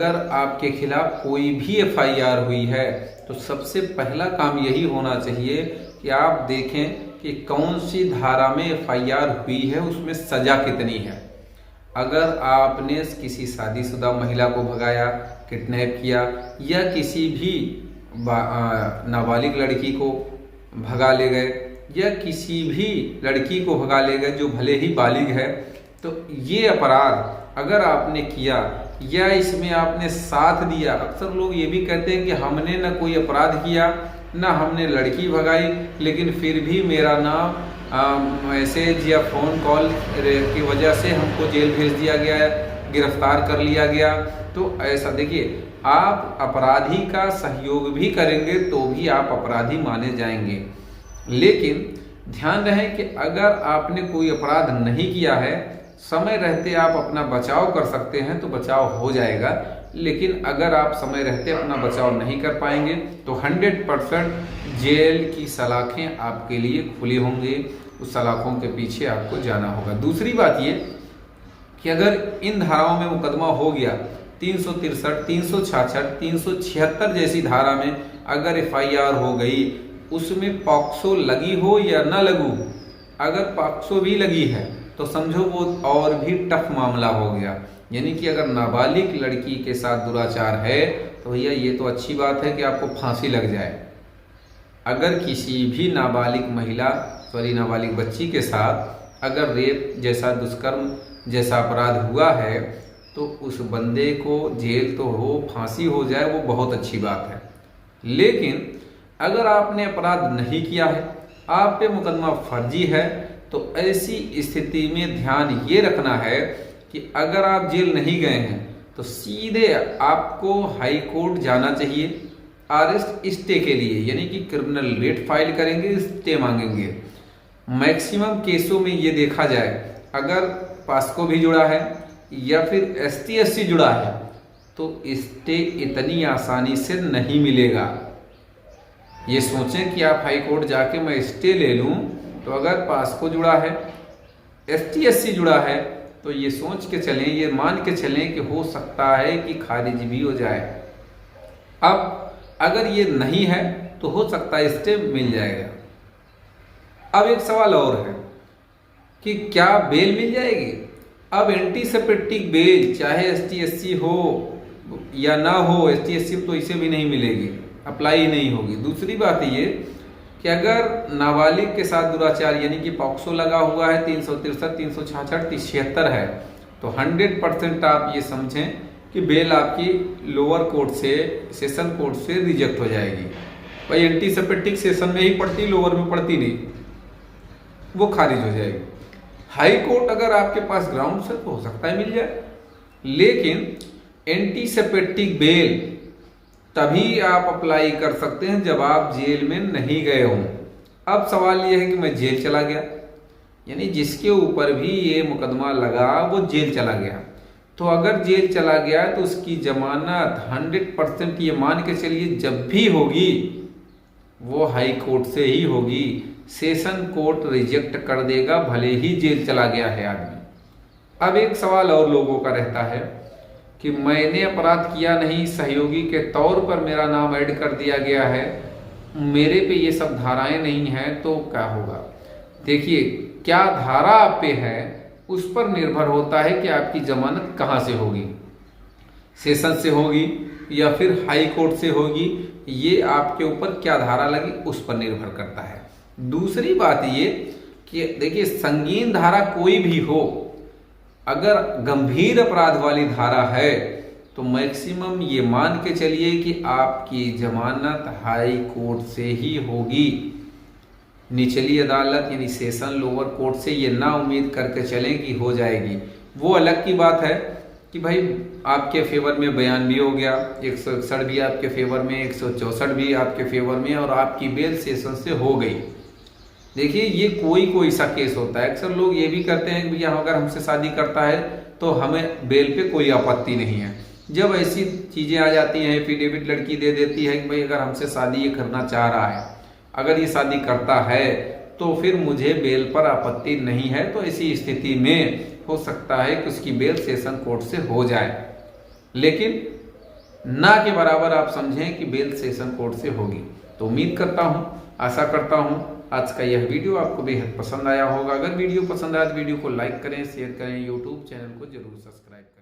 अगर आपके खिलाफ कोई भी एफआईआर हुई है तो सबसे पहला काम यही होना चाहिए कि आप देखें कि कौन सी धारा में एफआईआर हुई है, उसमें सजा कितनी है। अगर आपने किसी शादीशुदा महिला को भगाया, किडनैप किया या किसी भी नाबालिग लड़की को भगा ले गए या किसी भी लड़की को भगा ले गए जो भले ही बालिग है, तो ये अपराध अगर आपने किया या इसमें आपने साथ दिया। अक्सर लोग ये भी कहते हैं कि हमने ना कोई अपराध किया ना हमने लड़की भगाई, लेकिन फिर भी मेरा नाम मैसेज या फ़ोन कॉल की वजह से हमको जेल भेज दिया गया है, गिरफ्तार कर लिया गया। तो ऐसा देखिए, आप अपराधी का सहयोग भी करेंगे तो भी आप अपराधी माने जाएंगे। लेकिन ध्यान रहे कि अगर आपने कोई अपराध नहीं किया है, समय रहते आप अपना बचाव कर सकते हैं तो बचाव हो जाएगा। लेकिन अगर आप समय रहते अपना बचाव नहीं कर पाएंगे तो 100% जेल की सलाखें आपके लिए खुली होंगी, उस सलाखों के पीछे आपको जाना होगा। दूसरी बात ये कि अगर इन धाराओं में मुकदमा हो गया, 363, 366, 376 जैसी धारा में अगर एफआईआर हो गई, उसमें पॉक्सो लगी हो या न लगू, अगर पॉक्सो भी लगी है तो समझो वो और भी टफ मामला हो गया। यानी कि अगर नाबालिग लड़की के साथ दुराचार है तो भैया ये तो अच्छी बात है कि आपको फांसी लग जाए। अगर किसी भी नाबालिग बच्ची के साथ अगर रेप जैसा दुष्कर्म जैसा अपराध हुआ है तो उस बंदे को जेल तो हो, फांसी हो जाए, वो बहुत अच्छी बात है। लेकिन अगर आपने अपराध नहीं किया है, आप पे मुकदमा फर्जी है, तो ऐसी स्थिति में ध्यान ये रखना है कि अगर आप जेल नहीं गए हैं तो सीधे आपको हाई कोर्ट जाना चाहिए अरेस्ट स्टे के लिए। यानी कि क्रिमिनल रेट फाइल करेंगे, स्टे मांगेंगे। मैक्सिमम केसों में ये देखा जाए, अगर पास्को भी जुड़ा है या फिर ST/SC जुड़ा है तो स्टे इतनी आसानी से नहीं मिलेगा। ये सोचें कि आप हाई कोर्ट जाके मैं स्टे ले लूं, तो अगर पास्को जुड़ा है, ST/SC जुड़ा है, तो ये सोच के चलें, ये मान के चलें कि हो सकता है कि खारिज भी हो जाए। अब अगर ये नहीं है तो हो सकता है स्टे मिल जाएगा। अब एक सवाल और है कि क्या बेल मिल जाएगी? अब एंटीसिपेटिक बेल चाहे ST/SC हो या ना हो, ST/SC तो इसे भी नहीं मिलेगी, अप्लाई नहीं होगी। दूसरी बात ये कि अगर नाबालिग के साथ दुराचार यानी कि पॉक्सो लगा हुआ है, 363, 366, 376 है, तो 100% आप ये समझें कि बेल आपकी लोअर कोर्ट से, सेशन कोर्ट से रिजेक्ट हो जाएगी। भाई एंटीसिपेटिक सेशन में ही पड़ती, लोअर में पड़ती नहीं, वो खारिज हो जाएगी। हाई कोर्ट अगर आपके पास ग्राउंड से तो हो सकता है मिल जाए, लेकिन एंटीसिपेटिक बेल तभी आप अप्लाई कर सकते हैं जब आप जेल में नहीं गए हों। अब सवाल यह है कि मैं जेल चला गया, यानी जिसके ऊपर भी ये मुकदमा लगा वो जेल चला गया, तो अगर जेल चला गया तो उसकी जमानत 100% ये मान के चलिए जब भी होगी वो हाई कोर्ट से ही होगी। सेशन कोर्ट रिजेक्ट कर देगा भले ही जेल चला गया है आदमी। अब एक सवाल और लोगों का रहता है कि मैंने अपराध किया नहीं, सहयोगी के तौर पर मेरा नाम ऐड कर दिया गया है, मेरे पे ये सब धाराएं नहीं हैं, तो क्या होगा? देखिए, क्या धारा आप पे है उस पर निर्भर होता है कि आपकी जमानत कहाँ से होगी, सेशन से होगी या फिर हाई कोर्ट से होगी। ये आपके ऊपर क्या धारा लगी उस पर निर्भर करता है। दूसरी बात ये कि देखिए, संगीन धारा कोई भी हो, अगर गंभीर अपराध वाली धारा है तो मैक्सिमम ये मान के चलिए कि आपकी जमानत हाई कोर्ट से ही होगी। निचली अदालत यानी सेशन लोअर कोर्ट से ये ना उम्मीद करके चलें कि हो जाएगी। वो अलग की बात है कि भाई आपके फेवर में बयान भी हो गया, 161 भी आपके फेवर में, 164 भी आपके फेवर में, और आपकी बेल सेशन से हो गई। देखिए, ये कोई सा केस होता है। अक्सर लोग ये भी करते हैं कि भैया अगर हमसे शादी करता है तो हमें बेल पे कोई आपत्ति नहीं है। जब ऐसी चीज़ें आ जाती हैं, एफिडेविट लड़की दे देती है कि भाई अगर हमसे शादी ये करना चाह रहा है, अगर ये शादी करता है तो फिर मुझे बेल पर आपत्ति नहीं है, तो ऐसी स्थिति में हो सकता है कि उसकी बेल सेशन कोर्ट से हो जाए। लेकिन ना के बराबर आप समझें कि बेल सेशन कोर्ट से होगी। तो उम्मीद करता हूँ, आशा करता हूँ आज का यह वीडियो आपको बेहद पसंद आया होगा। अगर वीडियो पसंद आया तो वीडियो को लाइक करें, शेयर करें, यूट्यूब चैनल को जरूर सब्सक्राइब करें।